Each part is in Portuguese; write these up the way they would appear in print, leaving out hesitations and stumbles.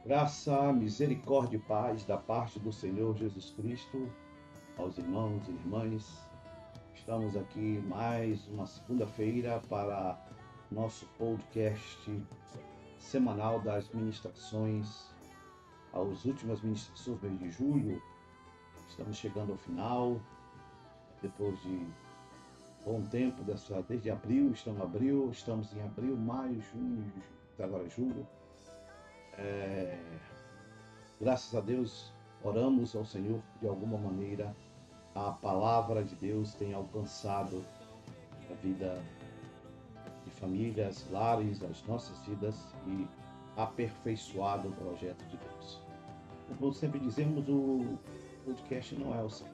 Graça, misericórdia e paz da parte do Senhor Jesus Cristo aos irmãos e irmãs. Estamos aqui mais uma segunda-feira para nosso podcast semanal das ministrações, as últimas ministrações do mês de julho. Estamos chegando ao final, depois de bom tempo, desde abril, estamos em abril, maio, junho, até agora julho. Graças a Deus, oramos ao Senhor de alguma maneira. A palavra de Deus tem alcançado a vida de famílias, lares, as nossas vidas e aperfeiçoado o projeto de Deus. Como sempre dizemos, o podcast não é o Senhor.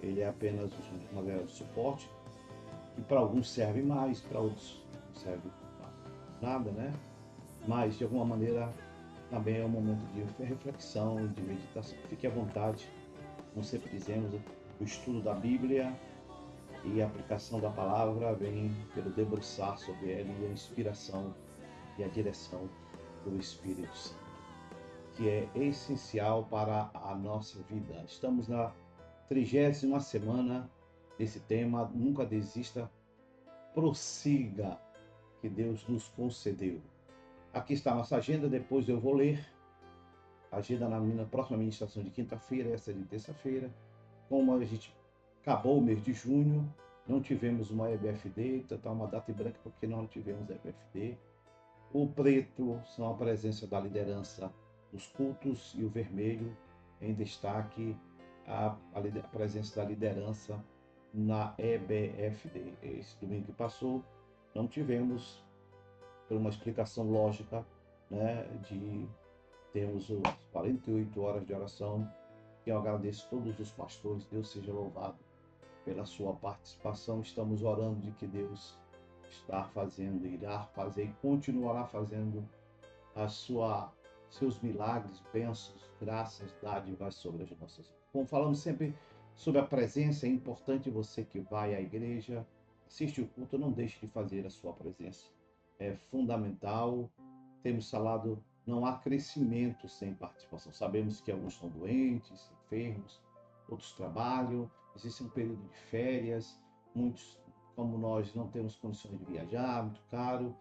Ele é apenas uma maneira de suporte, que para alguns serve mais, para outros não serve nada, né? Mas, de alguma maneira, também é um momento de reflexão e de meditação. Fique à vontade, como sempre dizemos, o estudo da Bíblia e a aplicação da palavra vem pelo debruçar sobre ela e a inspiração e a direção do Espírito Santo, que é essencial para a nossa vida. Estamos na 30ª semana desse tema. Nunca desista, prossiga, que Deus nos concedeu. Aqui está a nossa agenda, depois eu vou ler a agenda na minha próxima ministração de quinta-feira, essa de terça-feira. Como a gente acabou o mês de junho, não tivemos uma EBFD, então está uma data em branco porque não tivemos EBFD. O preto são a presença da liderança nos cultos e o vermelho em destaque a presença da liderança na EBFD. Esse domingo que passou, não tivemos, por uma explicação lógica, né, de temos as 48 horas de oração, e eu agradeço a todos os pastores, Deus seja louvado pela sua participação. Estamos orando de que Deus está fazendo, irá fazer e continuará fazendo seus milagres, bênçãos, graças, dádivas sobre as nossas vidas. Como falamos sempre sobre a presença, é importante você que vai à igreja, assiste o culto, não deixe de fazer a sua presença. É fundamental. Temos falado, não há crescimento sem participação. Sabemos que alguns estão doentes, enfermos, outros trabalham, existe um período de férias, muitos, como nós, não temos condições de viajar, muito caro,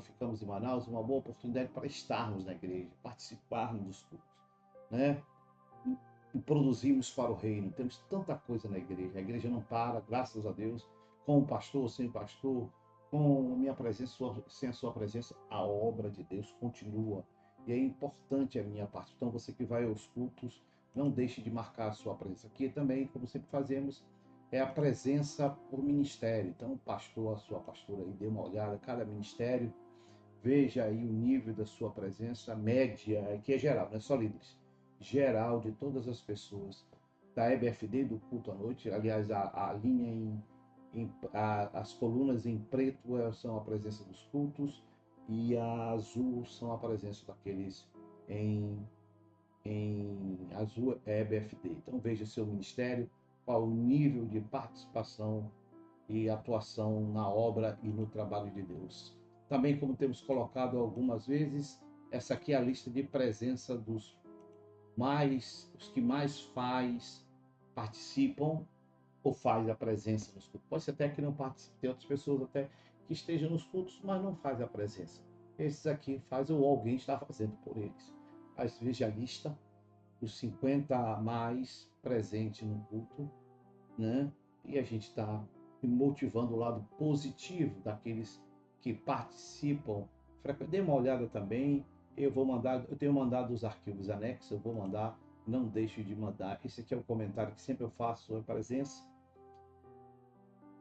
ficamos em Manaus, uma boa oportunidade para estarmos na igreja, participarmos dos cultos, né? E produzimos para o reino. Temos tanta coisa na igreja. A igreja não para, graças a Deus, com o pastor, sem pastor, com minha presença, sem a sua presença, a obra de Deus continua. E é importante a minha parte. Então, você que vai aos cultos, não deixe de marcar a sua presença. Aqui também, como sempre fazemos, é a presença por ministério. Então, o pastor, a sua pastora aí, dê uma olhada, cada ministério, veja aí o nível da sua presença, média, que é geral, não é só líderes, geral de todas as pessoas da EBFD, do culto à noite. Aliás, a linha as colunas em preto são a presença dos cultos e a azul são a presença daqueles em, em azul é EBFD. Então veja seu ministério, qual o nível de participação e atuação na obra e no trabalho de Deus. Também, como temos colocado algumas vezes, essa aqui é a lista de presença os que mais participam ou faz a presença nos cultos. Pode ser até que não participe, tem outras pessoas até que estejam nos cultos, mas não faz a presença. Esses aqui faz ou alguém está fazendo por eles. Às vezes a lista, os 50 a mais presentes no culto, né? E a gente está motivando o lado positivo daqueles que participam. Dê uma olhada também. Eu tenho mandado os arquivos anexos, eu vou mandar, não deixe de mandar. Esse aqui é o comentário que sempre eu faço sobre a presença.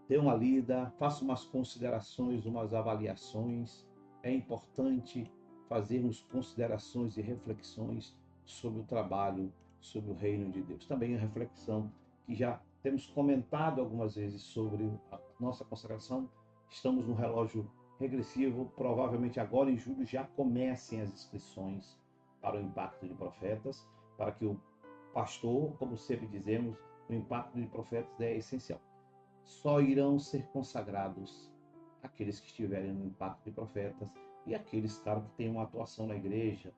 Dê uma lida, faça umas considerações, umas avaliações. É importante fazermos considerações e reflexões sobre o trabalho, sobre o reino de Deus. Também a reflexão que já temos comentado algumas vezes sobre a nossa consagração. Estamos no relógio regressivo, provavelmente agora em julho já comecem as inscrições para o Impacto de Profetas, para que o pastor, como sempre dizemos, o Impacto de Profetas é essencial. Só irão ser consagrados aqueles que estiverem no Impacto de Profetas e aqueles, cara, que têm uma atuação na igreja,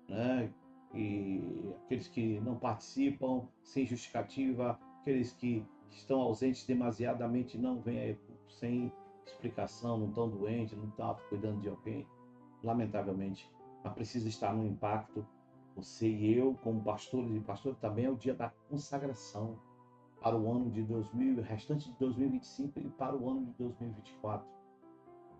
né? E aqueles que não participam sem justificativa, aqueles que estão ausentes demasiadamente, não vêm sem explicação, não estão doentes, não estão cuidando de alguém, lamentavelmente, mas precisa estar no impacto. Você e eu, como pastores e pastores, também é o dia da consagração para o ano de 2000, restante de 2025 e para o ano de 2024.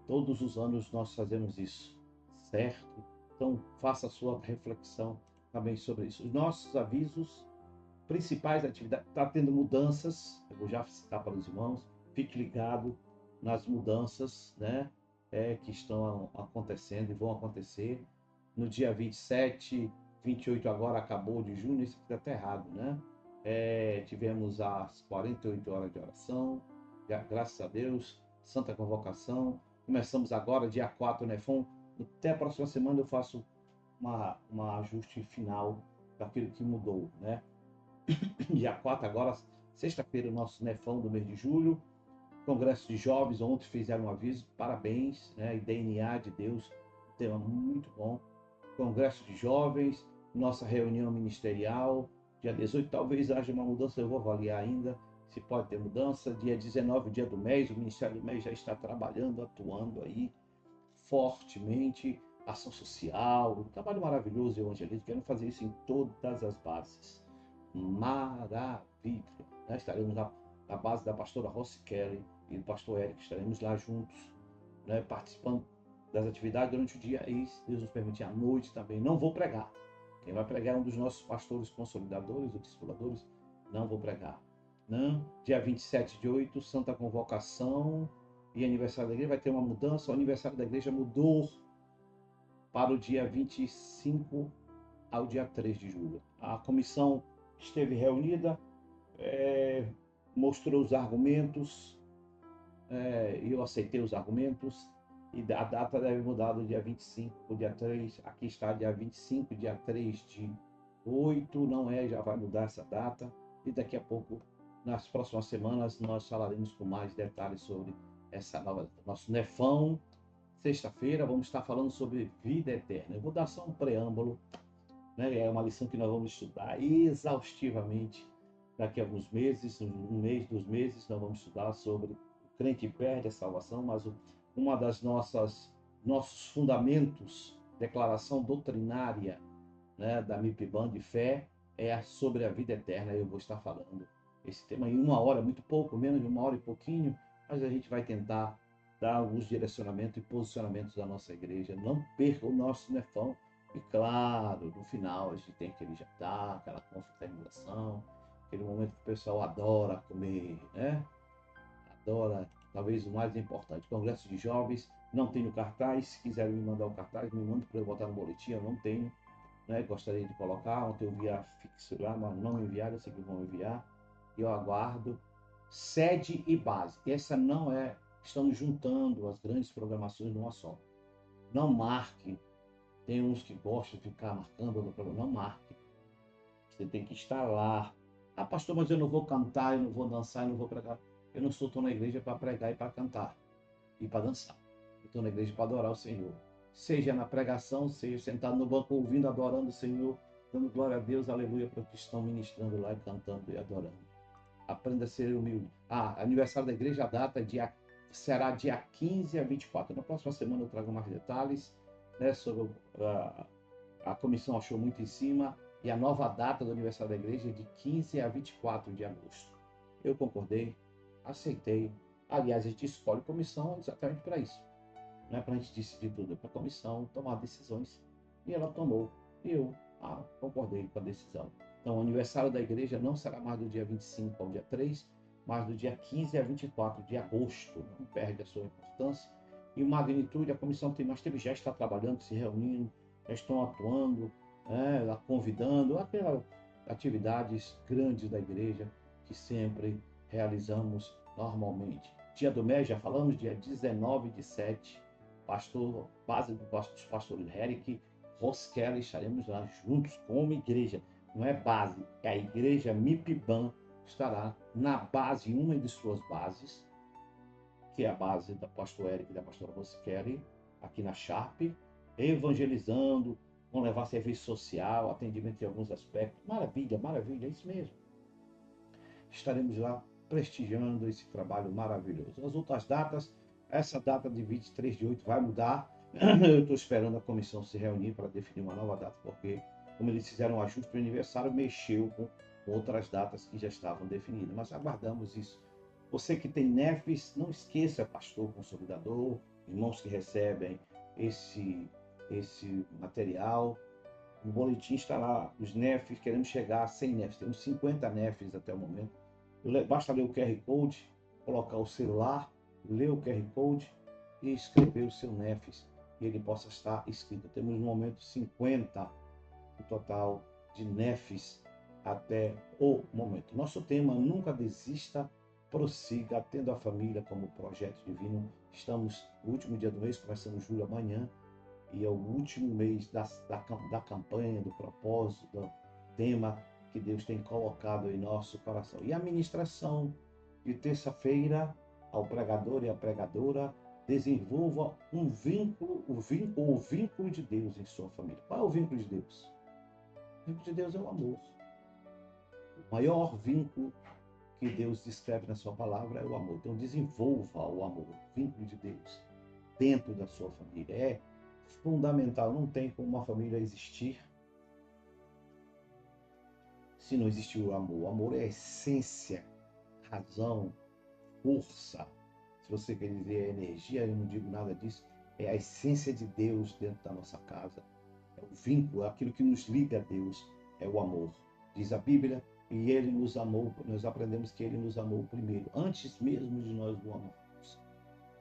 Todos os anos nós fazemos isso, certo? Então, faça a sua reflexão também sobre isso. Os nossos avisos principais da atividade, está tendo mudanças, eu vou já citar para os irmãos, fique ligado nas mudanças, né, que estão acontecendo e vão acontecer. No dia 27, 28 agora acabou de junho, isso aqui está até errado, né? Tivemos as 48 horas de oração, graças a Deus, Santa Convocação. Começamos agora, dia 4, Nefon. Até a próxima semana eu faço uma ajuste final daquilo que mudou, né? Dia 4 agora, sexta-feira, o nosso Nefão do mês de julho. Congresso de Jovens, ontem fizeram um aviso, parabéns, né? E DNA de Deus, tema muito bom. Congresso de Jovens, nossa reunião ministerial, dia 18, talvez haja uma mudança, eu vou avaliar ainda se pode ter mudança. Dia 19, dia do mês, o Ministério do Mês já está trabalhando, atuando aí fortemente, ação social, um trabalho maravilhoso, evangelismo, querendo fazer isso em todas as bases. Maravilha! Né? Estaremos na base da pastora Rossi Kelly e do pastor Eric, estaremos lá juntos, né? Participando das atividades durante o dia e, se Deus nos permitir, à noite também. Não vou pregar. Quem vai pregar é um dos nossos pastores consolidadores ou discipuladores. Não vou pregar. Não. Dia 27 de 8, Santa Convocação e aniversário da igreja. Vai ter uma mudança. O aniversário da igreja mudou para o dia 25 ao dia 3 de julho. A comissão esteve reunida, mostrou os argumentos, e eu aceitei os argumentos, e a data deve mudar do dia 25 para o dia 3. Aqui está dia 25, dia 3 de 8, não é, já vai mudar essa data, e daqui a pouco, nas próximas semanas, nós falaremos com mais detalhes sobre essa nova, nosso Nefão. Sexta-feira vamos estar falando sobre vida eterna. Eu vou dar só um preâmbulo, né? É uma lição que nós vamos estudar exaustivamente daqui a alguns meses, um mês, 2 meses, nós vamos estudar sobre o crente perde a salvação, mas uma das nossos fundamentos, declaração doutrinária, né, da MIPBAN de fé, é sobre a vida eterna. Eu vou estar falando esse tema em 1 hora, muito pouco, menos de 1 hora e pouquinho, mas a gente vai tentar dar alguns direcionamentos e posicionamentos da nossa igreja. Não perca o nosso Nefão. E claro, no final a gente tem aquele jantar, aquela confraternização, aquele momento que o pessoal adora comer, né? Adora, talvez o mais importante, Congresso de Jovens. Não tenho cartaz, se quiserem me mandar o cartaz, me manda para eu botar no boletim, eu não tenho, né? Gostaria de colocar, ontem eu vi a fixo lá, mas não me enviaram, eu sei que vão enviar, e eu aguardo. Sede e base, essa não é, estamos juntando as grandes programações numa só. Não marque, tem uns que gostam de ficar marcando no programa, não marque, você tem que estar lá. Ah, pastor, mas eu não vou cantar, eu não vou dançar, eu não vou pregar. Eu não estou na igreja para pregar e para cantar e para dançar. Eu estou na igreja para adorar o Senhor. Seja na pregação, seja sentado no banco ouvindo, adorando o Senhor, dando glória a Deus, aleluia, para os que estão ministrando lá e cantando e adorando. Aprenda a ser humilde. Aniversário da igreja, a data será dia 15 a 24. Na próxima semana eu trago mais detalhes, né, sobre a comissão achou muito em cima, e a nova data do aniversário da igreja é de 15 a 24 de agosto. Eu concordei, aceitei. Aliás, a gente escolhe comissão exatamente para isso. Não é para a gente decidir tudo, é para a comissão tomar decisões. E ela tomou. E eu concordei com a decisão. Então, o aniversário da igreja não será mais do dia 25 ao dia 3, mas do dia 15 a 24 de agosto. Não perde a sua importância. E magnitude, a comissão já está trabalhando, se reunindo, já estão atuando, convidando, aquelas atividades grandes da igreja que sempre realizamos normalmente. Dia do mês, já falamos, dia 19 de 7, base dos pastores Eric, Rosquela, estaremos lá juntos como igreja. Não é base, é a igreja MIPBAN, estará na base, uma de suas bases, que é a base da pastor Eric e da pastora Rosquela, aqui na Sharp, evangelizando, vão levar serviço social, atendimento em alguns aspectos. Maravilha, maravilha, é isso mesmo. Estaremos lá prestigiando esse trabalho maravilhoso. As outras datas, essa data de 23/8 vai mudar. Eu estou esperando a comissão se reunir para definir uma nova data, porque, como eles fizeram um ajuste para o aniversário, mexeu com outras datas que já estavam definidas. Mas aguardamos isso. Você que tem NEFs, não esqueça, pastor, consolidador, irmãos que recebem esse material. O boletim está lá, os NEFs, queremos chegar a 100 NEFs. Temos 50 NEFs até o momento. Basta ler o QR Code, colocar o celular, ler o QR Code e escrever o seu NEFs, e ele possa estar escrito. Temos no momento 50 no total de NEFs até o momento. Nosso tema: nunca desista, prossiga, tendo a família como projeto divino. Estamos no último dia do mês, começamos julho amanhã, e é o último mês da campanha, do propósito, do tema que Deus tem colocado em nosso coração. E a ministração de terça-feira, ao pregador e à pregadora: desenvolva um vínculo, o vínculo de Deus em sua família. Qual é o vínculo de Deus? O vínculo de Deus é o amor. O maior vínculo que Deus descreve na sua palavra é o amor. Então desenvolva o amor, o vínculo de Deus dentro da sua família. É fundamental. Não tem como uma família existir se não existir o amor. O amor é a essência, razão, força. Se você quer dizer energia, eu não digo nada disso. É a essência de Deus dentro da nossa casa. É o vínculo, é aquilo que nos liga a Deus, é o amor. Diz a Bíblia, e Ele nos amou, nós aprendemos que Ele nos amou primeiro, antes mesmo de nós o amarmos.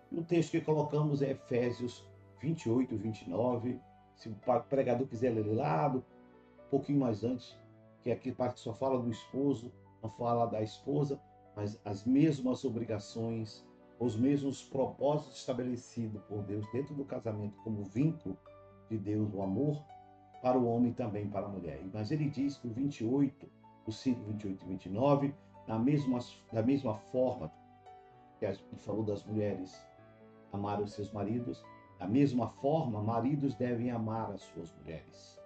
O texto que colocamos é Efésios 28, 29. Se o pregador quiser ler lá, um pouquinho mais antes, que aqui parte só fala do esposo, não fala da esposa, mas as mesmas obrigações, os mesmos propósitos estabelecidos por Deus dentro do casamento como vínculo de Deus, o amor, para o homem e também para a mulher. Mas ele diz que o 28, o 5, 28 e 29, da mesma forma que ele falou das mulheres amar os seus maridos, da mesma forma, maridos devem amar as suas mulheres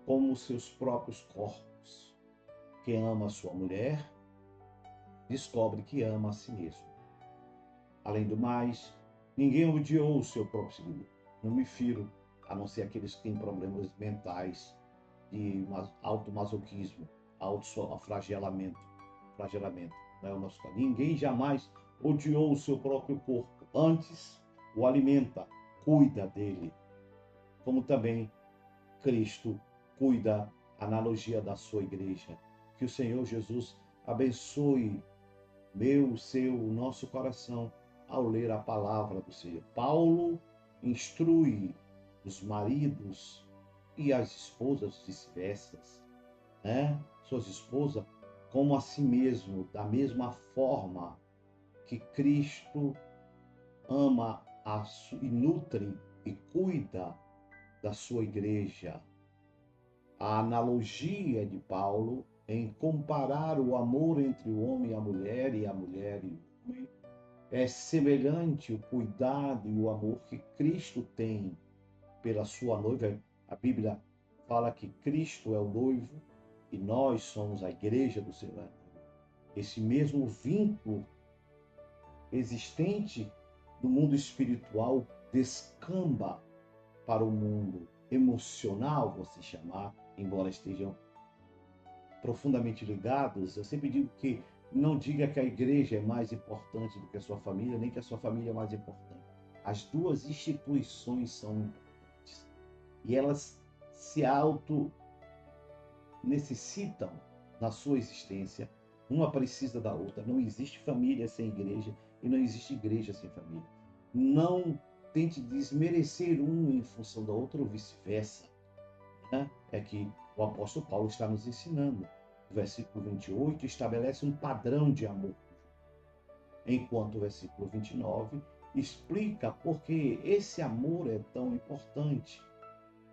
como os seus próprios corpos. Quem ama a sua mulher, descobre que ama a si mesmo. Além do mais, ninguém odiou o seu próprio seguidor. Não me firo, a não ser aqueles que têm problemas mentais de automasoquismo, autoflagelamento. Não é o nosso caso. Ninguém jamais odiou o seu próprio corpo. Antes, o alimenta, cuida dele. Como também Cristo cuida, analogia da sua igreja. Que o Senhor Jesus abençoe meu, seu, o nosso coração ao ler a palavra do Senhor. Paulo instrui os maridos e as esposas vice-versa, né? Suas esposas como a si mesmo, da mesma forma que Cristo ama e nutre e cuida da sua igreja. A analogia de Paulo em comparar o amor entre o homem e a mulher e o homem é semelhante o cuidado e o amor que Cristo tem pela sua noiva. A Bíblia fala que Cristo é o noivo e nós somos a igreja do Senhor. Esse mesmo vínculo existente no mundo espiritual descamba para o mundo emocional, vou se chamar, embora estejam profundamente ligados. Eu sempre digo que não diga que a igreja é mais importante do que a sua família, nem que a sua família é mais importante. As duas instituições são importantes e elas se necessitam na sua existência. Uma precisa da outra. Não existe família sem igreja e não existe igreja sem família. Não tente desmerecer um em função da outra ou vice-versa. Né? É que o apóstolo Paulo está nos ensinando. O versículo 28 estabelece um padrão de amor, enquanto o versículo 29 explica por que esse amor é tão importante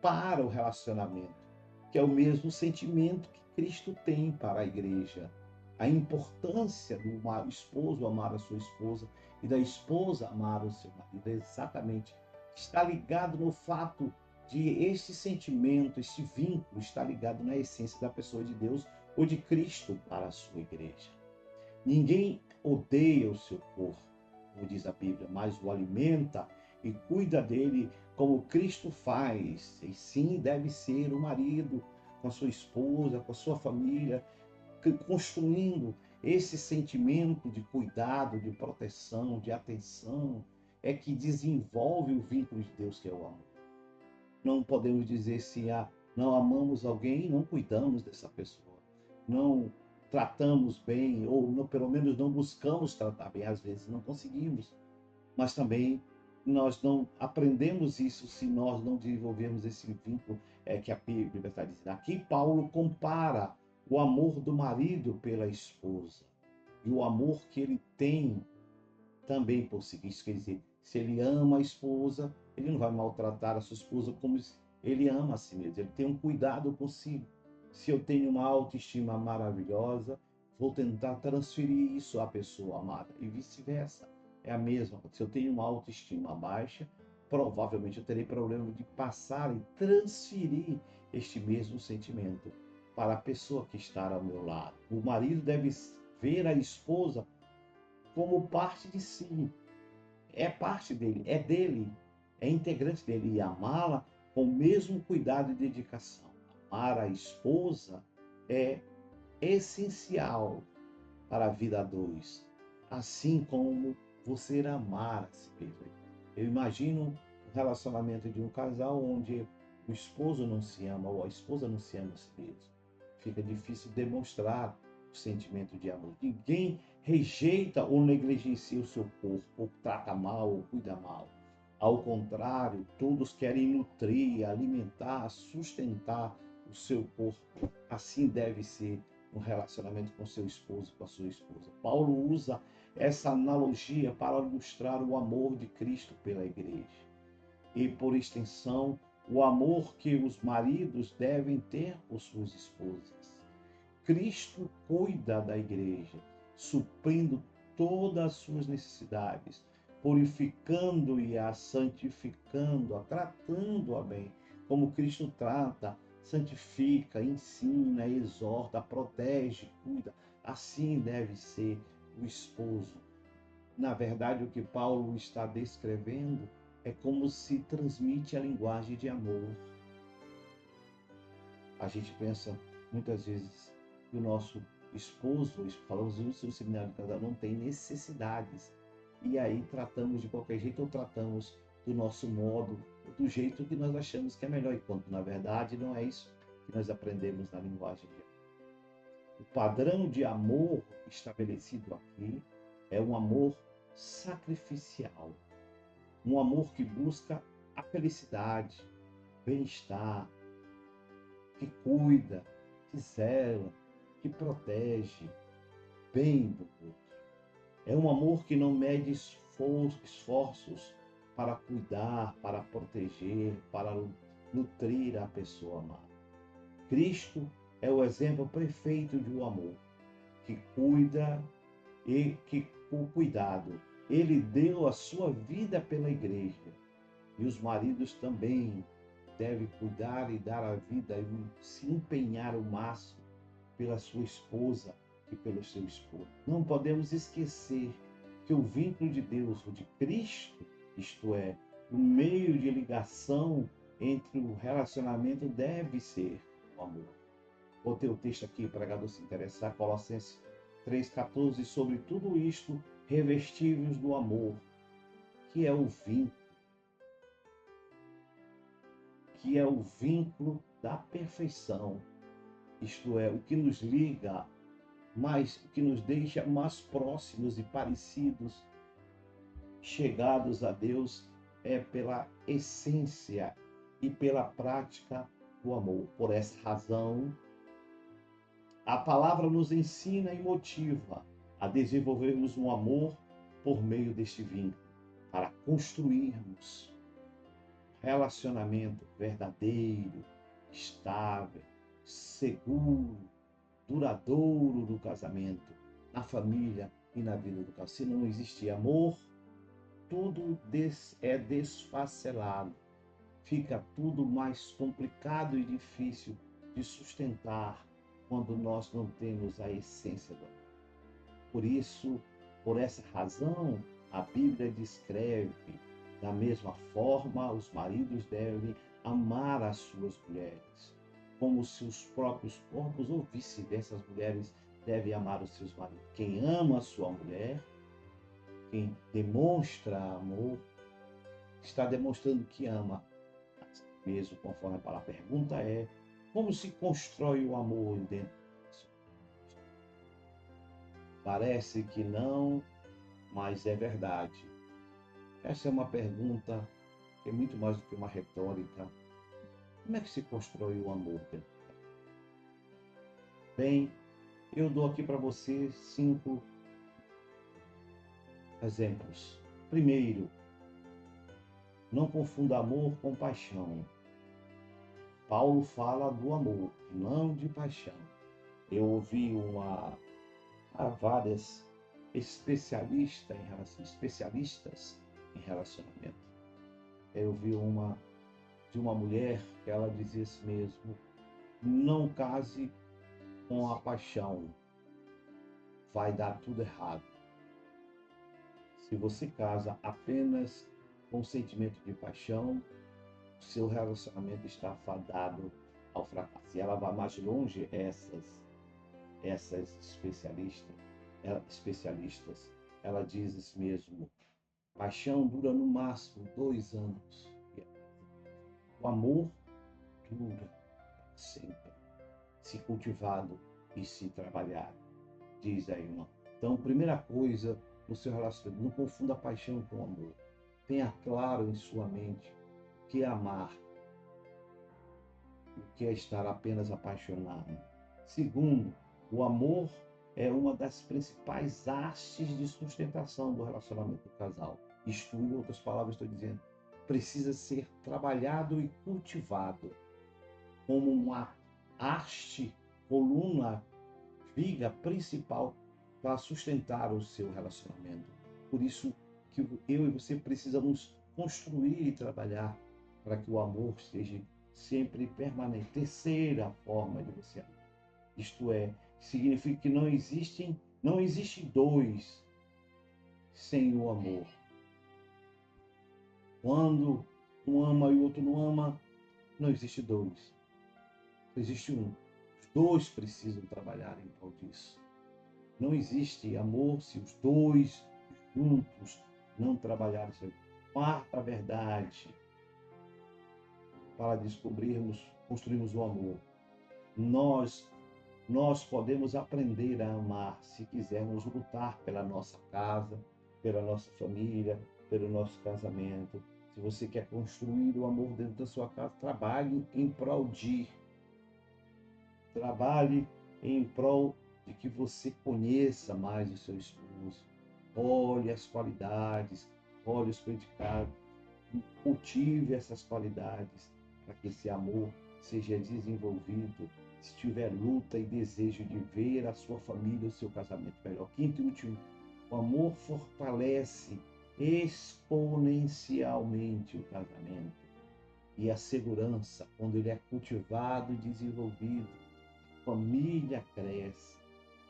para o relacionamento, que é o mesmo sentimento que Cristo tem para a igreja. A importância do esposo amar a sua esposa e da esposa amar o seu marido é exatamente está ligado no fato de este sentimento, este vínculo está ligado na essência da pessoa de Deus ou de Cristo para a sua igreja. Ninguém odeia o seu corpo, como diz a Bíblia, mas o alimenta e cuida dele como Cristo faz. E sim, deve ser o marido com a sua esposa, com a sua família, construindo esse sentimento de cuidado, de proteção, de atenção, é que desenvolve o vínculo de Deus que é o amor. Não podemos dizer se não amamos alguém e não cuidamos dessa pessoa. Não tratamos bem, ou não, pelo menos não buscamos tratar bem, às vezes não conseguimos. Mas também nós não aprendemos isso se nós não desenvolvermos esse vínculo que a Bíblia está dizendo. Aqui Paulo compara o amor do marido pela esposa e o amor que ele tem também por si. Isso quer dizer, se ele ama a esposa, ele não vai maltratar a sua esposa como ele ama a si mesmo. Ele tem um cuidado consigo. Se eu tenho uma autoestima maravilhosa, vou tentar transferir isso à pessoa amada e vice-versa. É a mesma. Se eu tenho uma autoestima baixa, provavelmente eu terei problema de passar e transferir este mesmo sentimento para a pessoa que está ao meu lado. O marido deve ver a esposa como parte de si. É parte dele, é integrante dele. E amá-la com o mesmo cuidado e dedicação. Amar a esposa é essencial para a vida a dois, assim como você amar a si mesmo. Eu imagino o relacionamento de um casal onde o esposo não se ama ou a esposa não se ama a si mesmo. Fica difícil demonstrar o sentimento de amor. Ninguém rejeita ou negligencia o seu corpo, ou trata mal, ou cuida mal. Ao contrário, todos querem nutrir, alimentar, sustentar o seu corpo. Assim deve ser um relacionamento com seu esposo, com a sua esposa. Paulo usa essa analogia para ilustrar o amor de Cristo pela igreja. E, por extensão, o amor que os maridos devem ter por suas esposas. Cristo cuida da igreja, suprindo todas as suas necessidades, purificando e a santificando-a, tratando-a bem, como Cristo trata, santifica, ensina, exorta, protege, cuida. Assim deve ser o esposo. Na verdade, o que Paulo está descrevendo é como se transmite a linguagem de amor. A gente pensa muitas vezes que o nosso esposo, falamos isso no seminário de casal, não tem necessidades. E aí tratamos de qualquer jeito ou tratamos do nosso modo, do jeito que nós achamos que é melhor, enquanto na verdade não é isso que nós aprendemos na linguagem de amor. O padrão de amor estabelecido aqui é um amor sacrificial, um amor que busca a felicidade, bem-estar, que cuida, que zela, que protege bem do outro. É um amor que não mede esforços para cuidar, para proteger, para nutrir a pessoa amada. Cristo é o exemplo perfeito de um amor que cuida e que, com cuidado, ele deu a sua vida pela igreja. E os maridos também devem cuidar e dar a vida e se empenhar o máximo pela sua esposa e pelo seu esposo. Não podemos esquecer que o vínculo de Deus, o de Cristo, isto é, o meio de ligação entre o relacionamento deve ser o amor. Botei o texto aqui, pregador se interessar, Colossenses 3,14, sobre tudo isto, revestíveis do amor, que é o vínculo, da perfeição, isto é, o que nos liga, mas o que nos deixa mais próximos e parecidos, chegados a Deus, é pela essência e pela prática do amor. Por essa razão, a palavra nos ensina e motiva a desenvolvermos um amor por meio deste vínculo, para construirmos relacionamento verdadeiro, estável, seguro, duradouro no casamento, na família e na vida do casal. Se não existir amor, tudo é desfacelado. Fica tudo mais complicado e difícil de sustentar quando nós não temos a essência do amor. Por isso, por essa razão, a Bíblia descreve da mesma forma, os maridos devem amar as suas mulheres, como seus próprios corpos, ou vice-versa, as mulheres devem amar os seus maridos. Quem ama a sua mulher, quem demonstra amor, está demonstrando que ama a si mesmo, conforme a pergunta é: como se constrói o amor dentro disso? Parece que não, mas é verdade. Essa é uma pergunta que é muito mais do que uma retórica. Como é que se constrói o amor dentro? Bem, eu dou aqui para você 5 exemplos. Primeiro, não confunda amor com paixão. Paulo fala do amor, não de paixão. Eu ouvi várias especialistas em relacionamento. Eu vi de uma mulher que ela dizia assim mesmo: não case com a paixão, vai dar tudo errado. Se você casa apenas com o sentimento de paixão, seu relacionamento está fadado ao fracasso. E ela vai mais longe, essas especialistas, ela diz isso mesmo: paixão dura no máximo 2 anos. O amor dura sempre, se cultivado e se trabalhado, diz a irmã. Então, primeira coisa no seu relacionamento, não confunda paixão com amor. Tenha claro em sua mente o que é amar, o que é estar apenas apaixonado. Segundo, o amor é uma das principais hastes de sustentação do relacionamento do casal. Isto, em outras palavras, estou dizendo, precisa ser trabalhado e cultivado como uma haste, coluna, viga principal para sustentar o seu relacionamento. Por isso que eu e você precisamos construir e trabalhar para que o amor seja sempre permanente. Terceira forma de você amar. Isto é, significa que não existe dois sem o amor. Quando um ama e o outro não ama, não existe dois. Existe um. Os dois precisam trabalhar em prol disso. Não existe amor se os dois juntos não trabalharem. Quarta verdade para construirmos o amor. Nós podemos aprender a amar se quisermos lutar pela nossa casa, pela nossa família, pelo nosso casamento. Se você quer construir o amor dentro da sua casa, trabalhe em prol de que você conheça mais o seu esposo. Olhe as qualidades, olhe os predicados, cultive essas qualidades para que esse amor seja desenvolvido. Se tiver luta e desejo de ver a sua família, o seu casamento melhor. Quinto e último, o amor fortalece exponencialmente o casamento. E a segurança, quando ele é cultivado e desenvolvido, a família cresce.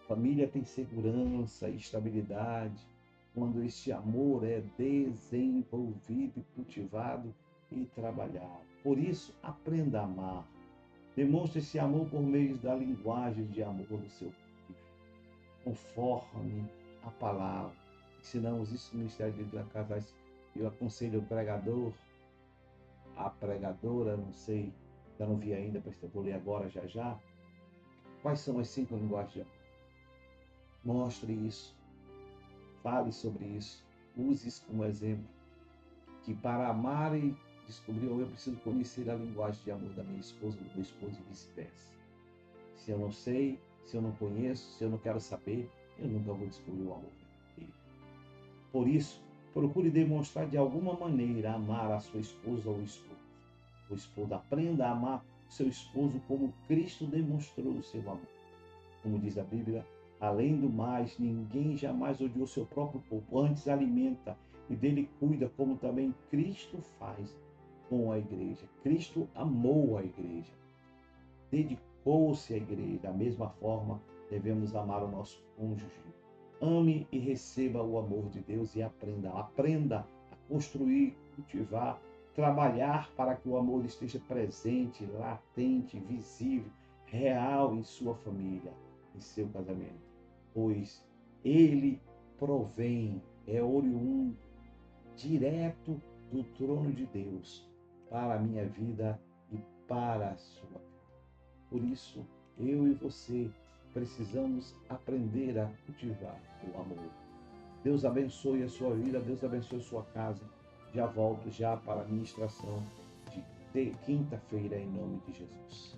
A família tem segurança e estabilidade quando este amor é desenvolvido, cultivado e trabalhado. Por isso, aprenda a amar. Demonstre esse amor por meio da linguagem de amor do seu filho, conforme a palavra. Ensinamos isso no Ministério de Casais. Eu aconselho o pregador, a pregadora, não sei, já não vi ainda, vou ler agora já. Quais são as 5 linguagens de amor? Mostre isso, fale sobre isso, use isso como exemplo, que para amar e descobrir, eu preciso conhecer a linguagem de amor da minha esposa, do meu esposo e vice-versa. Se eu não sei, se eu não conheço, se eu não quero saber, eu nunca vou descobrir o amor dele. Por isso, procure demonstrar de alguma maneira amar a sua esposa ou esposo. O esposo aprenda a amar o seu esposo como Cristo demonstrou o seu amor. Como diz a Bíblia, além do mais, ninguém jamais odiou seu próprio corpo, antes alimenta e dele cuida, como também Cristo faz com a igreja. Cristo amou a igreja, dedicou-se à igreja. Da mesma forma, devemos amar o nosso cônjuge. Ame e receba o amor de Deus e aprenda. Aprenda a construir, cultivar, trabalhar para que o amor esteja presente, latente, visível, real em sua família, em seu casamento. Pois ele provém, é oriundo, direto do trono de Deus para a minha vida e para a sua vida. Por isso, eu e você precisamos aprender a cultivar o amor. Deus abençoe a sua vida, Deus abençoe a sua casa. Já volto já para a ministração de quinta-feira em nome de Jesus.